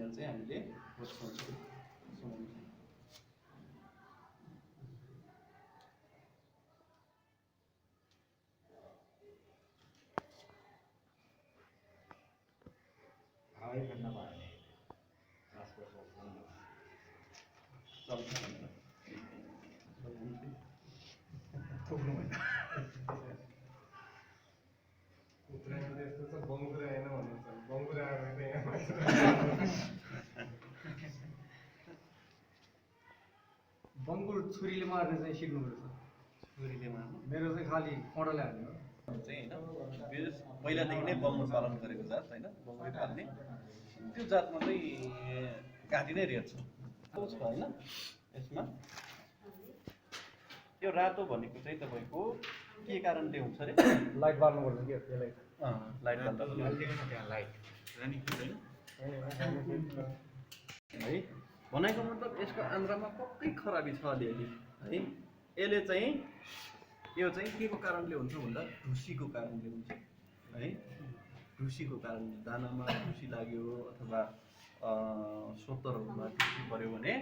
भनेर चाहिँ हामीले सोच्छौँ। बङ्गुर छुरीले मार्ने चाहिँ सिक्नुपर्छ। छुरीले मार्नु मेरो चाहिँ खालि कोँडाले हाल्ने हो चाहिँ होइन, पहिलादेखि नै बङ्गुर पालन गरेको जात होइन, बङ्गुरै पाल्ने त्यो जातमा चाहिँ घाँटी नै रेट छ होइन। यसमा यो रातो भनेको चाहिँ तपाईँको के कारणले हुन्छ अरे? लाइट बाल्नुपर्छ कि त्यसलाई। लाइट बाल्दा है भनेको मतलब यसको आन्द्रामा पक्कै खराबी छ अलिअलि है। यसले चाहिँ यो चाहिँ के को कारणले हुन्छ भन्दा ढुसीको कारणले हुन्छ है। ढुसीको कारणले दानामा ढुसी लाग्यो अथवा सोतरहरूमा ढुसी पऱ्यो भने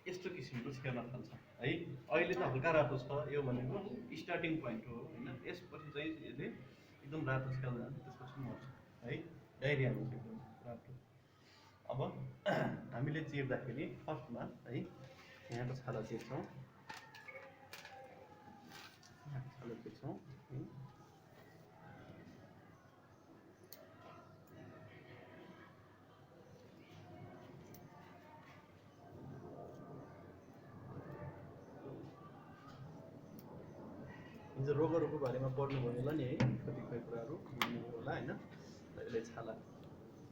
यस्तो किसिमको छेर्न थाल्छ है। अहिले त हल्का रातो छ, यो भनेको स्टार्टिङ पोइन्ट हो होइन। यसपछि चाहिँ यसले एकदम रातो छेर्न जान्छ, त्यसपछि मर्छ है। डाइरिया हुन्छ एकदम रातो। अब हामीले चिर्दाखेरि फर्स्टमा है यहाँको छाला चिर्छौँ, यहाँको छाला चिर्छौँ है। हिजो रोगहरूको बारेमा पढ्नुभयो होला नि है, कतिपय कुराहरू बुझ्नुभयो होला होइन। यसले छाला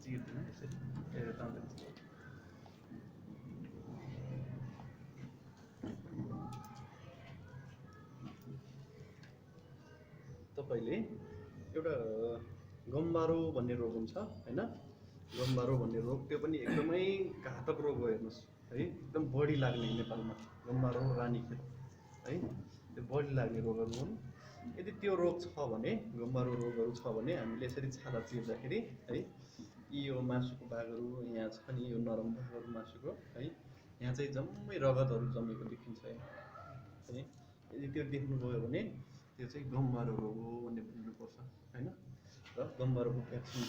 चिर्दैन त्यसरी तपाईँले एउटा गम्बारो भन्ने रोग हुन्छ होइन। गम्बारो भन्ने रोग त्यो पनि एकदमै घातक रोग हो हेर्नुहोस् है। एकदम बढी लाग्ने नेपालमा गम्बारो रानीखेत है, त्यो बढी लाग्ने रोगहरू हुन्। यदि त्यो रोग छ भने, गम्बारो रोगहरू छ भने हामीले यसरी छाला चिर्दाखेरि है, यो मासुको भागहरू यहाँ छ नि, यो नरम भागहरू मासुको है, यहाँ चाहिँ जम्मै रगतहरू जमेको देखिन्छ है। यदि त्यो देख्नुभयो भने त्यो चाहिँ गम्बारो रोग हो भन्ने बुझ्नुपर्छ होइन। र गम्बारोको भ्याक्सिन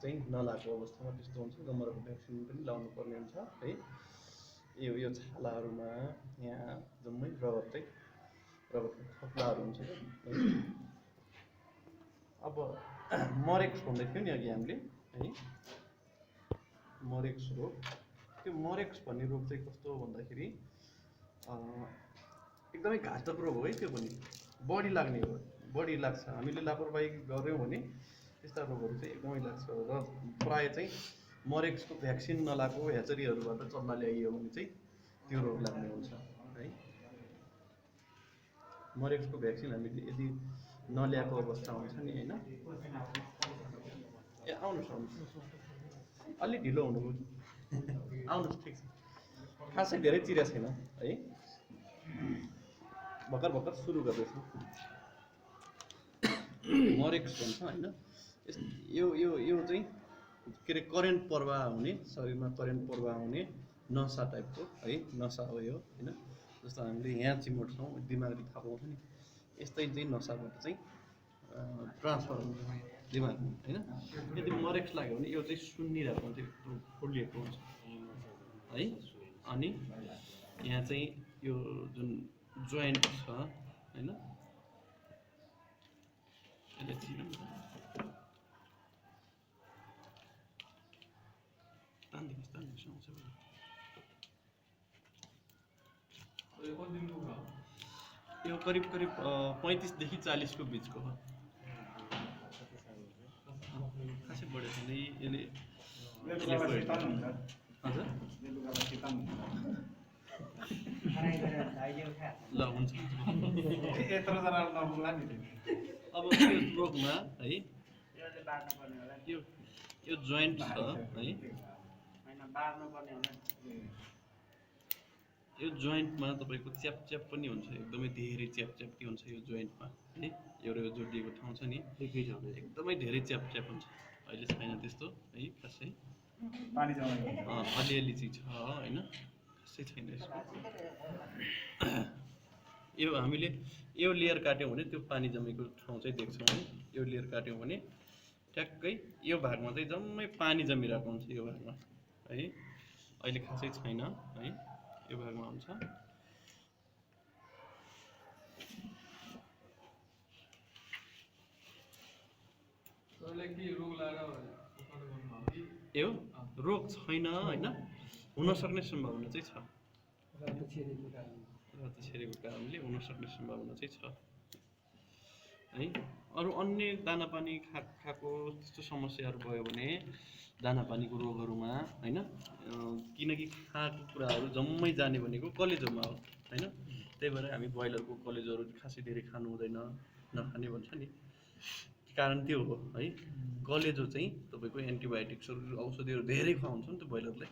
चाहिँ नलाएको अवस्थामा त्यस्तो हुन्छ, गम्बारोको भ्याक्सिन पनि लाउनु पर्ने हुन्छ है। यो छालाहरूमा यहाँ जम्मै रगतको थप्लाहरू हुन्छ है। अब मरेक्स भन्दै थियो नि अघि हामीले है, मरेक्स रोग। त्यो मरेक्स भन्ने रोग चाहिँ कस्तो हो भन्दाखेरि एकदमै घातक रोग हो है। त्यो पनि बढी लाग्ने हो, बढी लाग्छ। हामीले लापरवाही गऱ्यौँ भने त्यस्ता रोगहरू चाहिँ एकदमै लाग्छ। र प्रायः चाहिँ मरेक्सको भ्याक्सिन नलाएको ह्याचरीहरूबाट चल्ला ल्याइयो भने चाहिँ त्यो रोग लाग्ने हुन्छ है। मरेक्सको भ्याक्सिन हामीले यदि नल्याएको अवस्था हुन्छ नि होइन। ए आउनुहोस् अलि ढिलो हुनुभयो, आउनुहोस् ठिक छ। खासै धेरै चिरेको छैन है, भर्खर सुरु गर्दैछु। मरेक्स भन्छ होइन। यो चाहिँ के अरे करेन्ट प्रवाह हुने, शरीरमा करेन्ट प्रवाह हुने नसा टाइपको है, नसा हो यो होइन। जस्तो हामीले यहाँ चिमोट्छौँ दिमागले थाहा पाउँछ नि, यस्तै चाहिँ नसाबाट चाहिँ ट्रान्सफर हुन्छ दिमागमा होइन। यदि मरेक्स लाग्यो भने यो चाहिँ सुन्निरहेको हुन्छ, एकदम फुलिएको हुन्छ है। अनि यहाँ चाहिँ यो जुन जोइन्ट छ होइन, यसले चिर्नु यो करिब 35देखि 40को बिचको हो। खासै बढेको छैन यसले। हजुर ल हुन्छ। अब यो रोगमा है यो जोइन्ट छ है, यो जोइन्टमा तपाईँको च्याप पनि हुन्छ, एकदमै धेरै च्याप हुन्छ यो जोइन्टमा है। एउटा यो जोडिएको ठाउँ छ नि, एकदमै धेरै च्याप हुन्छ। अहिले छैन त्यस्तो है खासै पानी जमा अलिअलि चाहिँ छ होइन, खासै छैन यसको। यो हामीले यो लेयर काट्यौँ भने त्यो पानी जमेको ठाउँ चाहिँ देख्छौँ है। यो लेयर काट्यौँ भने ट्याक्कै यो भागमा चाहिँ जम्मै पानी जमिरहेको हुन्छ यो भागमा है। अहिले खासै छैन है, यो भागमा हुन्छ। यो रोग छैन होइन, हुन सक्ने सम्भावना चाहिँ छ। रातो छेरीको कारण। रातो छेरीको कारणले हुन सक्ने सम्भावना चाहिँ छ है। अरू अन्य दानापानी खाएको त्यस्तो समस्याहरू भयो भने दानापानीको रोगहरूमा होइन, किनकि खाएको कुराहरू जम्मै जाने भनेको कलेजोमा हो होइन। त्यही भएर हामी ब्रोइलरको कलेजोहरू खासै धेरै खानु हुँदैन, नखाने भन्छ नि, कारण त्यो हो है। कलेजो चाहिँ तपाईँको एन्टिबायोटिक्सहरू औषधिहरू धेरै खुवाउँछ नि त ब्रोइलरलाई,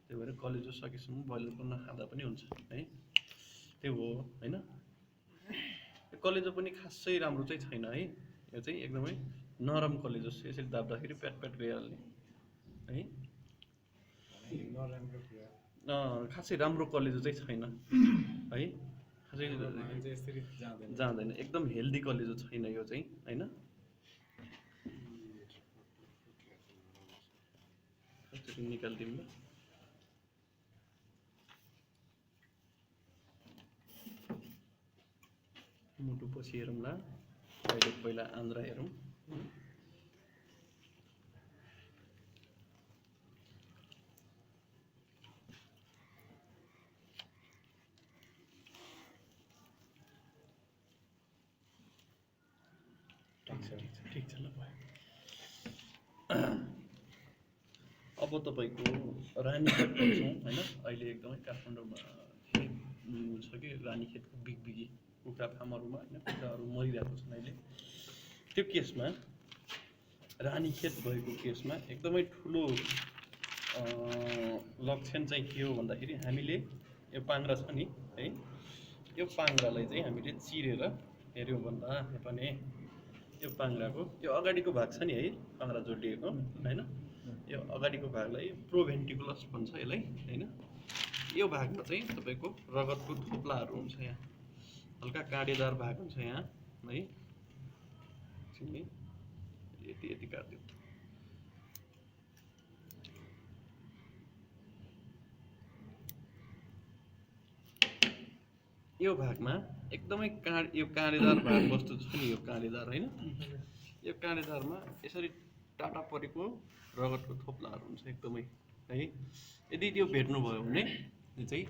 त्यही भएर कलेजो सकेसम्म ब्रोइलरको नखाँदा पनि हुन्छ है, त्यो हो होइन। कलेजो पनि खासै राम्रो चाहिँ छैन है, यो चाहिँ एकदमै नरम कलेजो, यसरी दाब्दाखेरि प्याट प्याट गइहाल्ने है। खासै राम्रो कलेजो चाहिँ छैन है, खासै जाँदैन, एकदम हेल्दी कलेजो छैन यो चाहिँ होइन। निकालिदिउँ ल। मुटु पछि हेरौँला, पहिला आन्द्रा हेरौँ। ठिक छ ल भयो। अब तपाईँको रानीखेत भन्छौँ होइन, अहिले एकदमै काठमाडौँमा छ कि रानीखेतको बिगबिगी कुखुरा फार्महरूमा होइन, कुखुराहरू मरिरहेको छन् अहिले। त्यो केसमा रानीखेत भएको केसमा एकदमै ठुलो लक्षण चाहिँ के हो भन्दाखेरि हामीले यो पाङ्ग्रा छ नि है, यो पाङ्ग्रालाई चाहिँ हामीले चिरेर हेऱ्यौँ भन्दा भने यो पाङ्ग्राको यो अगाडिको भाग छ नि है, पाङ्ग्रा जोडिएको होइन, यो अगाडिको भागलाई प्रोभेन्टिकुलस भन्छ यसलाई होइन। यो भागमा चाहिँ तपाईँको रगतको थोप्लाहरू हुन्छ, यहाँ हल्का काँडेदार भाग हुन्छ यहाँ है। यति यति काट्यो, यो भागमा एकदमै यो काँडेदार भाग वस्तु छ नि, यो काँडेदार होइन, यो काँडेदारमा यसरी टाटा परेको रगतको थोप्लाहरू हुन्छ एकदमै है। यदि त्यो भेट्नुभयो भने यो चाहिँ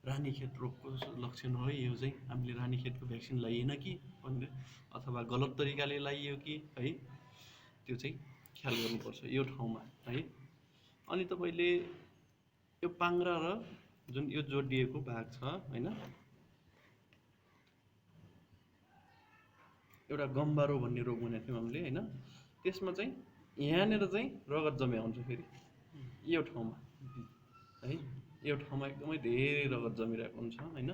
रानीखेत रोगको लक्षण हो है। यो चाहिँ हामीले रानीखेतको भ्याक्सिन लगाइएन कि भनेर अथवा गलत तरिकाले लगाइयो कि है, त्यो चाहिँ ख्याल गर्नुपर्छ यो ठाउँमा है। अनि तपाईँले यो पाङ्ग्रा र जुन यो जोडिएको भाग छ होइन, एउटा गम्बारो भन्ने रोग भनेको थियौँ हामीले होइन, त्यसमा चाहिँ यहाँनिर चाहिँ रगत जम्या हुन्छ फेरि यो ठाउँमा है, यो ठाउँमा एकदमै धेरै रगत जमिरहेको हुन्छ होइन,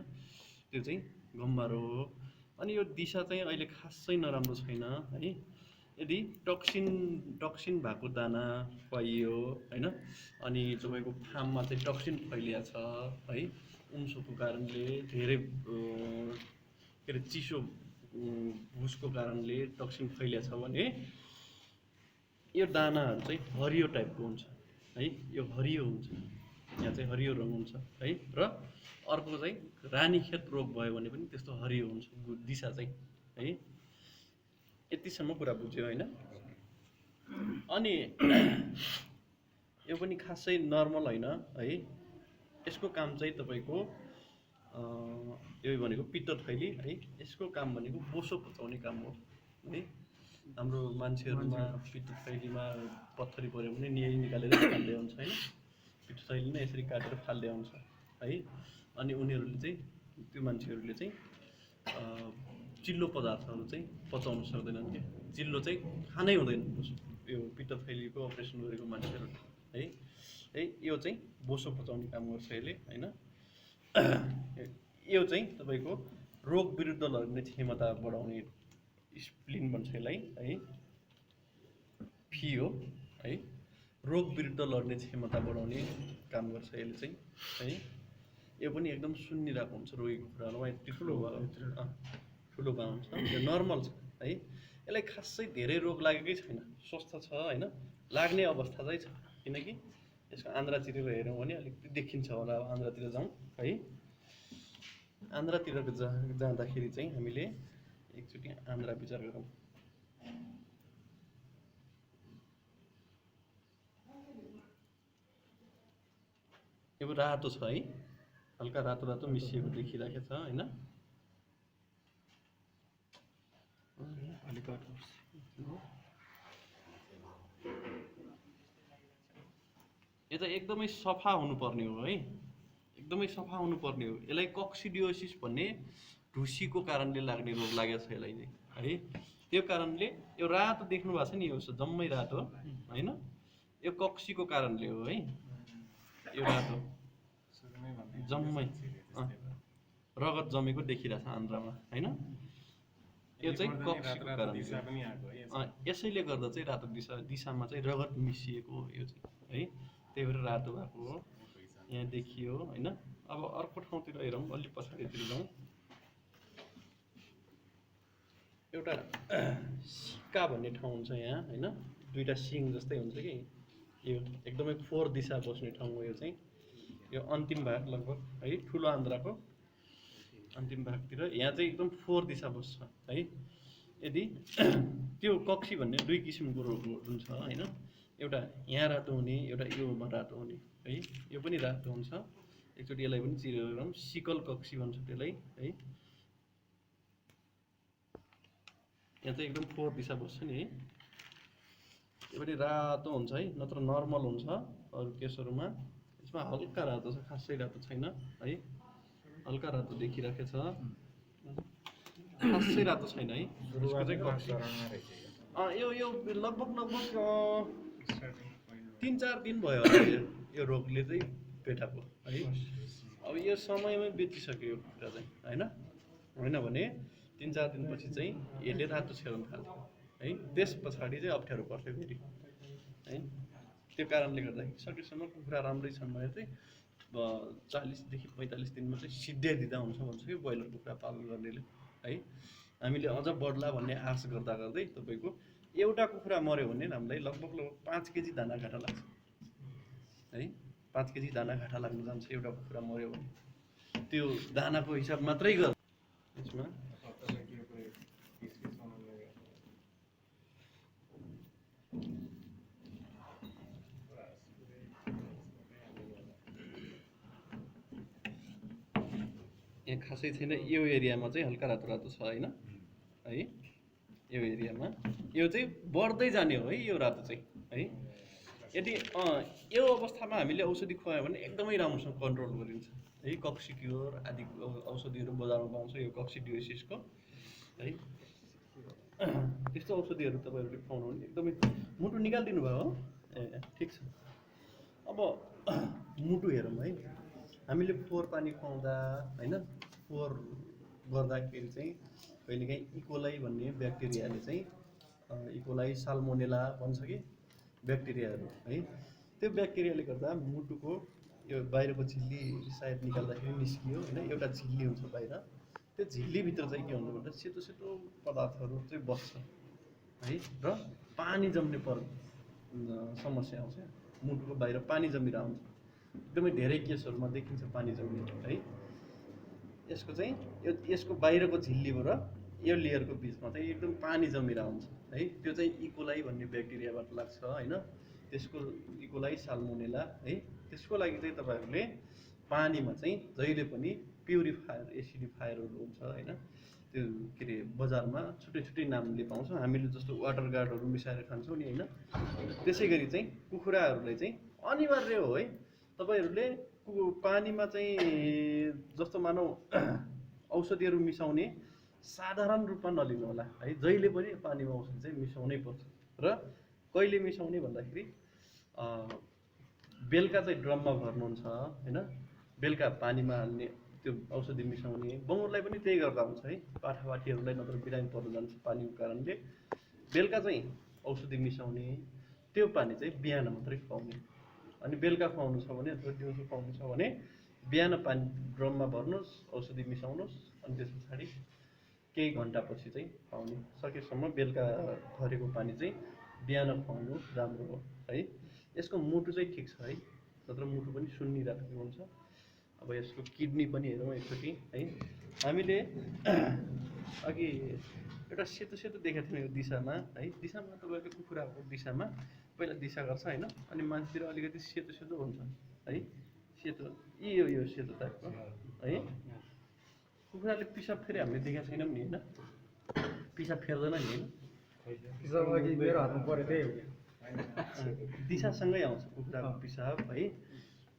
त्यो चाहिँ गम्बारो हो। अनि यो दिशा चाहिँ अहिले खासै नराम्रो छैन है। यदि टक्सिन भएको दाना खुवाइयो होइन, अनि तपाईँको फार्ममा चाहिँ टक्सिन फैलिएको छ है, उम्सोको कारणले धेरै के अरे चिसो भुसको कारणले टक्सिन फैलिएको छ भने यो दानाहरू चाहिँ हरियो टाइपको हुन्छ है, यो हरियो हुन्छ, यहाँ चाहिँ हरियो रङ हुन्छ है। र अर्को चाहिँ रानीखेत रोग भयो भने पनि त्यस्तो हरियो हुन्छ दिशा चाहिँ है। यतिसम्म कुरा बुझ्यो होइन। अनि यो पनि खासै नर्मल होइन है, यसको काम चाहिँ तपाईँको यो भनेको पित्त थैली है, यसको काम भनेको बोसो पचाउने काम हो है। हाम्रो मान्छेहरूमा पित्त थैलीमा पत्थरी पऱ्यो भने निकालेर फाल्दै हुन्छ होइन, पित्त थैली नै यसरी काटेर फाल्दै हुन्छ है। अनि उनीहरूले चाहिँ त्यो मान्छेहरूले चाहिँ चिल्लो पदार्थहरू चाहिँ पचाउन सक्दैनन् क्या, चिल्लो चाहिँ खानै हुँदैन यो पित्त थैलीको अपरेसन गरेको मान्छेहरू है। यो चाहिँ बोसो पचाउने काम गर्छ यसले होइन। यो चाहिँ तपाईँको रोग विरुद्ध लड्ने क्षमता बढाउने स्प्लिन भन्छ यसलाई है, फी हो है। रोग विरुद्ध लड्ने क्षमता बढाउने काम गर्छ यसले चाहिँ है। यो पनि एकदम सुन्निरहेको हुन्छ रोगीको कुराहरू यति ठुलो ठुलो भए हुन्छ यो नर्मल छ है। यसलाई खासै धेरै रोग लागेकै छैन, स्वस्थ छ होइन, लाग्ने अवस्था चाहिँ छ। किनकि यसको आन्द्रातिर हेऱ्यौँ भने अलिकति देखिन्छ होला। अब आन्द्रातिर जाउँ है। आन्द्रातिर जाँदाखेरि चाहिँ हामीले एकचोटि आन्द्रा विचार गरौँ। यो रातो छ है, हल्का रातो रातो मिसिएको देखिरहेको छ होइन। यो त एकदमै सफा हुनुपर्ने हो है, एकदमै सफा हुनुपर्ने हो। यसलाई कक्सिडियोसिस भन्ने ढुसीको कारणले लाग्ने रोग लागेको छ यसलाई चाहिँ है। त्यो कारणले यो रातो देख्नु भएको छ नि, यो जम्मै रातो होइन, यो कक्सीको कारणले हो है। यो रातो जम्मै रगत जमेको देखिरहेछ आन्द्रामा होइन। यो चाहिँ कक्सीको कारणले, यसैले गर्दा चाहिँ रातो दिशामा चाहिँ रगत मिसिएको हो यो चाहिँ है। त्यही भएर रातो भएको हो, यहाँ देखियो होइन। अब अर्को ठाउँतिर हेरौँ, अलि पछाडितिर जाउँ। एउटा सिक्का भन्ने ठाउँ हुन्छ यहाँ होइन, दुईवटा सिङ जस्तै हुन्छ कि यो एकदमै फोहोर दिशा बस्ने ठाउँ हो यो चाहिँ। यो अन्तिम भाग लगभग है, ठुलो आन्द्राको अन्तिम भागतिर यहाँ चाहिँ एकदम फोहोर दिशा बस्छ है। यदि त्यो कक्सी भन्ने दुई किसिमको रोगहरू हुन्छ होइन, एउटा यहाँ रातो हुने, एउटा योमा रातो हुने है। यो पनि रातो हुन्छ। एकचोटि यसलाई पनि चिरेर गरौँ, सिकल कक्सी भन्छ त्यसलाई है। यहाँ चाहिँ एकदम फोहोर दिशा बस्छ नि है। यो पनि रातो हुन्छ है, नत्र नर्मल हुन्छ अरू केसहरूमा। यसमा हल्का रातो छ, खासै रातो छैन है, हल्का रातो देखिरहेको छ, खासै रातो छैन है। यसको चाहिँ कक्सी यो लगभग 3-4 दिन भयो होला यो रोगले चाहिँ पेटाको है। अब यो समयमै बेचिसक्यो यो कुरा चाहिँ होइन भने 3-4 दिनपछि चाहिँ यसले रातो छेर्न थाल्थ्यो है। त्यस पछाडि चाहिँ अप्ठ्यारो पर्थ्यो फेरि है। त्यो कारणले गर्दाखेरि सकेसम्म कुखुरा राम्रै छन् भने चाहिँ 40देखि 45 दिनमा चाहिँ सिद्ध्याइदिँदा हुन्छ भन्छ कि ब्रोइलर कुखुरा पालन गर्नेले है। हामीले अझ बढ्ला भन्ने आश गर्दा गर्दै तपाईँको एउटा कुखुरा मऱ्यो भने हामीलाई लगभग 5 केजी दाना घाटा लाग्छ है। 5 केजी दाना घाटा लाग्न जान्छ एउटा कुखुरा मऱ्यो भने। त्यो दानाको हिसाब मात्रै गर यसमा यहाँ खासै छैन। यो एरियामा चाहिँ हल्का रातो रातो छ होइन है। यो एरियामा यो चाहिँ बढ्दै जाने हो है यो रातो चाहिँ है। यदि यो अवस्थामा हामीले औषधि खुवायो भने एकदमै राम्रोसँग कन्ट्रोल गरिन्छ है। कक्सिक्योर आदि औषधिहरू बजारमा पाउँछ यो कक्सिडियोसिसको है। त्यस्तो औषधिहरू तपाईँहरूले खुवाउनु भने एकदमै मुटु निकालिदिनु भयो हो ए ठिक छ। अब मुटु हेरौँ है। हामीले फोहोर पानी खुवाउँदा होइन, फोहोर गर्दाखेरि चाहिँ कहिलेकाहीँ इकोलाई भन्ने ब्याक्टेरियाले चाहिँ इकोलाई साल्मोनेला भन्छ कि ब्याक्टेरियाहरू है। त्यो ब्याक्टेरियाले गर्दा मुटुको यो बाहिरको झिल्ली सायद निकाल्दाखेरि निस्कियो होइन। एउटा झिल्ली हुन्छ बाहिर, त्यो झिल्लीभित्र चाहिँ के हुन्छ भन्दा सेतो सेतो पदार्थहरू चाहिँ बस्छ है। र पानी जम्ने समस्या आउँछ। मुटुको बाहिर पानी जमिरहेको हुन्छ, एकदमै धेरै केसहरूमा देखिन्छ पानी जम्ने है। यसको चाहिँ यसको बाहिरको झिल्लीबाट यो लेयरको बिचमा चाहिँ एकदम पानी जमिरहेको हुन्छ है। त्यो चाहिँ इकोलाई भन्ने ब्याक्टेरियाबाट लाग्छ होइन। त्यसको इकोलाई साल्मोनेला है। त्यसको लागि चाहिँ तपाईँहरूले पानीमा चाहिँ जहिले पनि प्युरिफायर एसिडिफायरहरू हुन्छ होइन। त्यो के अरे बजारमा छुट्टै छुट्टै नामले पाउँछौँ हामीले, जस्तो वाटर गार्डहरू मिसाएर खान्छौँ नि होइन। त्यसै गरी चाहिँ कुखुराहरूलाई चाहिँ अनिवार्य हो है। तपाईँहरूले पानीमा चाहिँ जस्तो मानौ औषधिहरू मिसाउने साधारण रूपमा नलिनु होला है। जहिले पनि पानीमा औषधि चाहिँ मिसाउनै पर्छ। र कहिले मिसाउने भन्दाखेरि बेलुका चाहिँ ड्रममा भर्नुहुन्छ होइन। बेलुका पानीमा हाल्ने त्यो औषधि मिसाउने। बङ्गुरलाई पनि त्यही गर्दा हुन्छ है। पाठापाठीहरूलाई नत्र बिरामी पर्न जान्छ पानीको कारणले। बेलुका चाहिँ औषधि मिसाउने, त्यो पानी चाहिँ बिहान मात्रै खुवाउने। अनि बेलुका खुवाउनु छ भने अथवा दिउँसो खुवाउनु छ भने बिहान पानी ड्रममा भर्नुहोस्, औषधि मिसाउनुहोस्, अनि त्यस पछाडि केही घन्टापछि चाहिँ खुवाउने। सकेसम्म बेलुका भरेको पानी चाहिँ बिहान खुवाउनु राम्रो हो है। यसको मुटु चाहिँ ठिक छ है, नत्र मुटु पनि सुन्निरहेको हुन्छ। अब यसको किडनी पनि हेरौँ एकचोटि है। हामीले अघि एउटा सेतो सेतो देखेको थियौँ यो दिशामा है। दिशामा तपाईँको कुखुराको दिशामा पहिला दिशा गर्छ होइन, अनि मान्छेतिर अलिकति सेतो सेतो हुन्छ है। सेतो यो सेतो टाइपको है। कुखुराले पिसाब फेरि हामीले देखेको छैनौँ नि होइन, पिसाब फेर्दैन नि होइन। पिसाब अघि मेरो हातमा पऱ्यो त्यही हो। दिशासँगै आउँछ कुखुराको पिसाब है।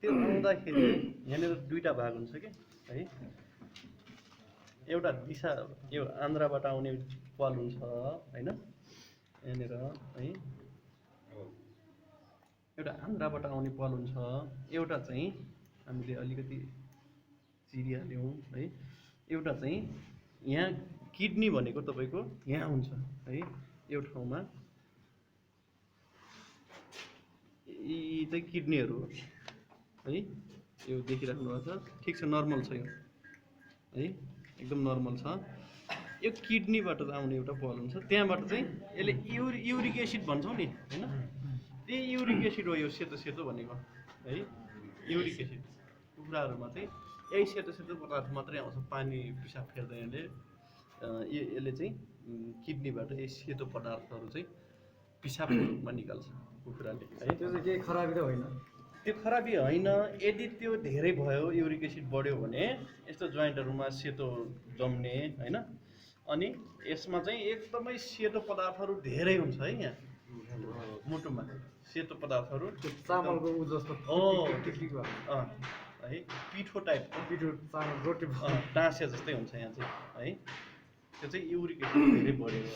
त्यो आउँदाखेरि यहाँनिर दुईवटा भाग हुन्छ कि है। एउटा दिशा यो आन्द्राबाट आउने पाल हुन्छ होइन यहाँनिर है। एउटा आन्द्राबाट आउने पाल हुन्छ, एउटा चाहिँ हामीले अलिकति चिरिहाल्यौँ है। एउटा चाहिँ यहाँ किडनी भनेको तपाईँको यहाँ हुन्छ है, यो ठाउँमा। यी चाहिँ किडनीहरू हो है। यो देखिराख्नु भएको छ, ठिक छ, नर्मल छ यो है, एकदम नर्मल छ। यो किडनीबाट आउने एउटा बल हुन्छ, त्यहाँबाट चाहिँ यसले युरिक एसिड भन्छौँ नि होइन, त्यही युरिक एसिड हो यो सेतो सेतो भनेको है। युरिक एसिड कुखुराहरूमा चाहिँ यही सेतो सेतो पदार्थ मात्रै आउँछ, पानी पिसाब फेर्दैनले यसले चाहिँ किडनीबाट यही सेतो पदार्थहरू चाहिँ पिसाबको रूपमा निकाल्छ कुखुराले है। त्यो चाहिँ केही खराबी त होइन? त्यो खराबी होइन। यदि त्यो धेरै भयो, युरिक एसिड बढ्यो भने यस्तो जोइन्टहरूमा सेतो जम्ने होइन, अनि यसमा चाहिँ एकदमै सेतो पदार्थहरू धेरै हुन्छ है। यहाँ मुटुमा सेतो पदार्थहरू चामलको उ जस्तो है, पिठो टाइपको, पिठो चामल रोटी टाँसे जस्तै हुन्छ यहाँ चाहिँ है। त्यो चाहिँ युरिक एसिड धेरै बढेको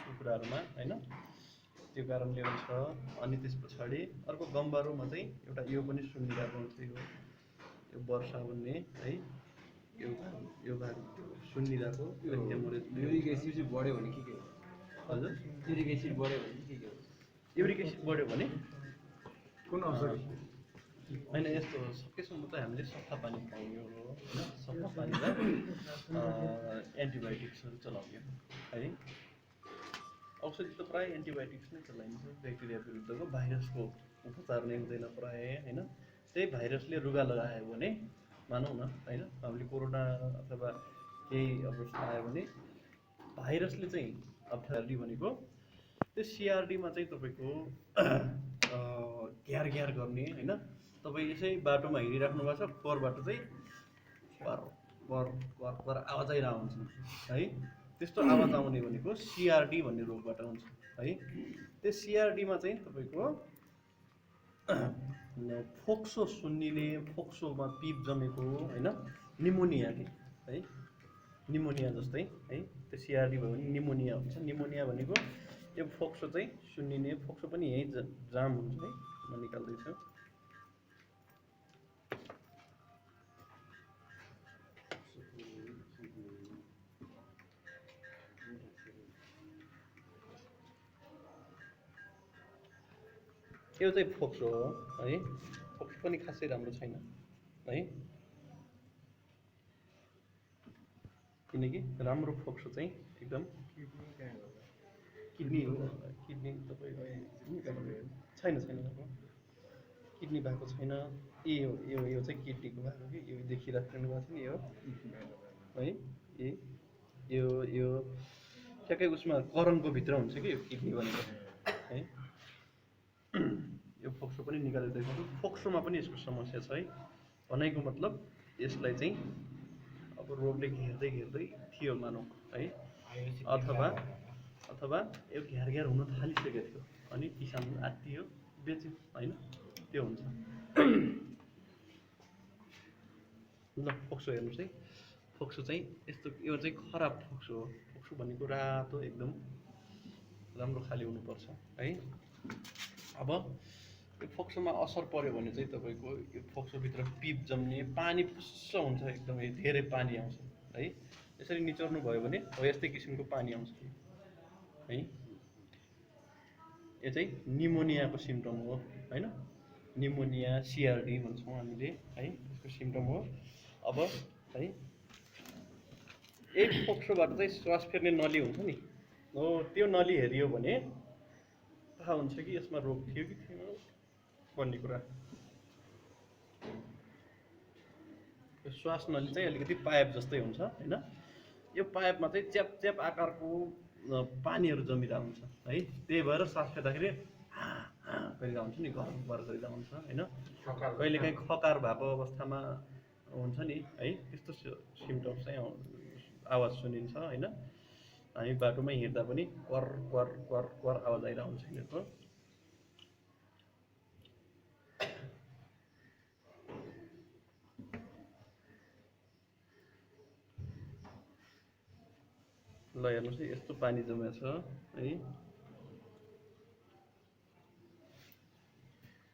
कुखुराहरूमा होइन, त्यो कारणले हुन्छ। अनि त्यस पछाडि अर्को गम्बारोमा चाहिँ एउटा यो पनि सुनिरहेको हुन्छ, यो वर्षा भन्ने है, यो भाग सुनिरहेको युरिक एसिड बढ्यो भने के हो? हजुर, युरिक एसिड बढ्यो भने के हो? युरिक एसिड बढ्यो भने कुन असर होइन, यस्तो सकेसम्म चाहिँ हामीले सफा पानी खुवाउने हो होइन, सफा पानी र एन्टिबायोटिक्सहरू चलाउने है। औषधि त प्रायः एन्टिबायोटिक्स नै चलाइन्छ ब्याक्टेरिया विरुद्धको, भाइरसको उपचार नै हुँदैन प्रायः होइन। त्यही भाइरसले रुगा लगायो भने मानौँ न होइन, हामीले कोरोना अथवा केही अवस्था आयो भने भाइरसले चाहिँ अप्ठ्यारी भनेको त्यो सिआरडीमा चाहिँ तपाईँको घ्यार घ्यार गर्ने होइन। तपाईँ यसै बाटोमा हिँडिराख्नु भएको छ, खोरबाट चाहिँ पर आवाज आइरहेको हुन्छ है। त्यस्तो आवाज आउने भनेको सिआरडी भन्ने रोगबाट हुन्छ है। त्यो सिआरडीमा चाहिँ तपाईँको फोक्सो सुन्निने, फोक्सोमा पिप जमेको होइन, निमोनिया कि है, निमोनिया जस्तै है। त्यो सिआरडी भयो भने निमोनिया हुन्छ। निमोनिया भनेको यो फोक्सो चाहिँ सुन्निने, फोक्सो पनि यहीँ जाम हुन्छ है। म निकाल्दैछु। यो चाहिँ फोक्सो हो है। फोक्सो पनि खासै राम्रो छैन है, किनकि राम्रो फोक्सो चाहिँ एकदम किडनी हो। किडनी तपाईँको छैन भएको, किडनी भएको छैन। यो चाहिँ किडनीको भएको कि यो देखिराख्नु भएको छ नि यो है। यो ठ्याक्कै उसमा करङको भित्र हुन्छ कि यो किडनी भनेको है। यो फोक्सो पनि निकालेर देखाउँछु। फोक्सोमा पनि यसको समस्या छ है। भनेको मतलब यसलाई चाहिँ अब रोगले घेर्दै थियो मानौँ है, अथवा यो घ्यार घ्यार हुन थालिसकेको थियो अनि किसान आत्तियो बेच्यो होइन, त्यो हुन्छ। ल फोक्सो हेर्नुहोस् है। फोक्सो चाहिँ यस्तो, यो चाहिँ खराब फोक्सो हो। फोक्सो भनेको रातो एकदम राम्रो खाले हुनुपर्छ है। अब यो फोक्सोमा असर पर्यो भने चाहिँ तपाईँको यो फोक्सोभित्र पिप जम्ने, पानी पुस्स हुन्छ, एकदमै धेरै पानी आउँछ है। यसरी निचोर्नु भयो भने हो यस्तै किसिमको पानी आउँछ है। यो चाहिँ निमोनियाको सिम्टम हो होइन, निमोनिया सिआरडी भन्छौँ हामीले है, त्यसको सिम्टम हो। अब है यही फोक्सोबाट चाहिँ श्वास फेर्ने नली हुन्छ नि हो, त्यो नली हेरियो भने थाहा हुन्छ कि यसमा रोग थियो कि थिएन भन्ने कुरा। यो श्वास नली चाहिँ अलिकति पाइप जस्तै हुन्छ होइन, यो पाइपमा चाहिँ च्याप च्याप आकारको पानीहरू जमिरहेको हुन्छ है, त्यही भएर सास फेर्दाखेरि गरिरहेको हुन्छ नि, घर गरिरहेको हुन्छ होइन। कहिलेकाहीँ खकार भएको अवस्थामा हुन्छ नि है, त्यस्तो सिम्टम्स चाहिँ आवाज सुनिन्छ होइन। हामी बाटोमा हिँड्दा पनि क्वर क्वर क्वर क्वर आवाज आइरहेको हुन्छ यिनीहरूको। ल हेर्नुहोस् है, यस्तो पानी जमेको छ है,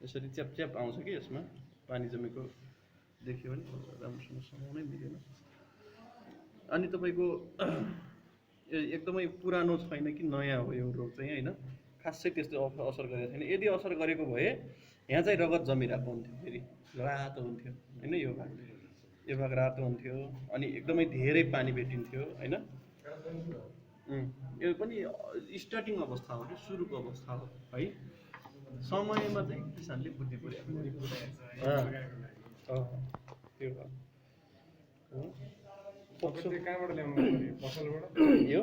यसरी च्याप च्याप आउँछ कि यसमा पानी जमेको देख्यो भने राम्रोसँग समाउनै मिलेन। अनि तपाईँको एकदमै पुरानो छैन कि नयाँ हो यो रोग चाहिँ होइन, खासै त्यस्तो असर गरेको छैन। यदि असर गरेको भए यहाँ चाहिँ रगत जमिरहेको हुन्थ्यो, फेरि रातो हुन्थ्यो होइन, यो भाग रातो हुन्थ्यो अनि एकदमै धेरै पानी भेटिन्थ्यो होइन। यो पनि स्टार्टिङ अवस्था हो कि सुरुको अवस्था हो है, समयमा चाहिँ किसानले बुद्धि पुर्याएको त्यो कहाँबाट ल्याउनु पसलबाट यो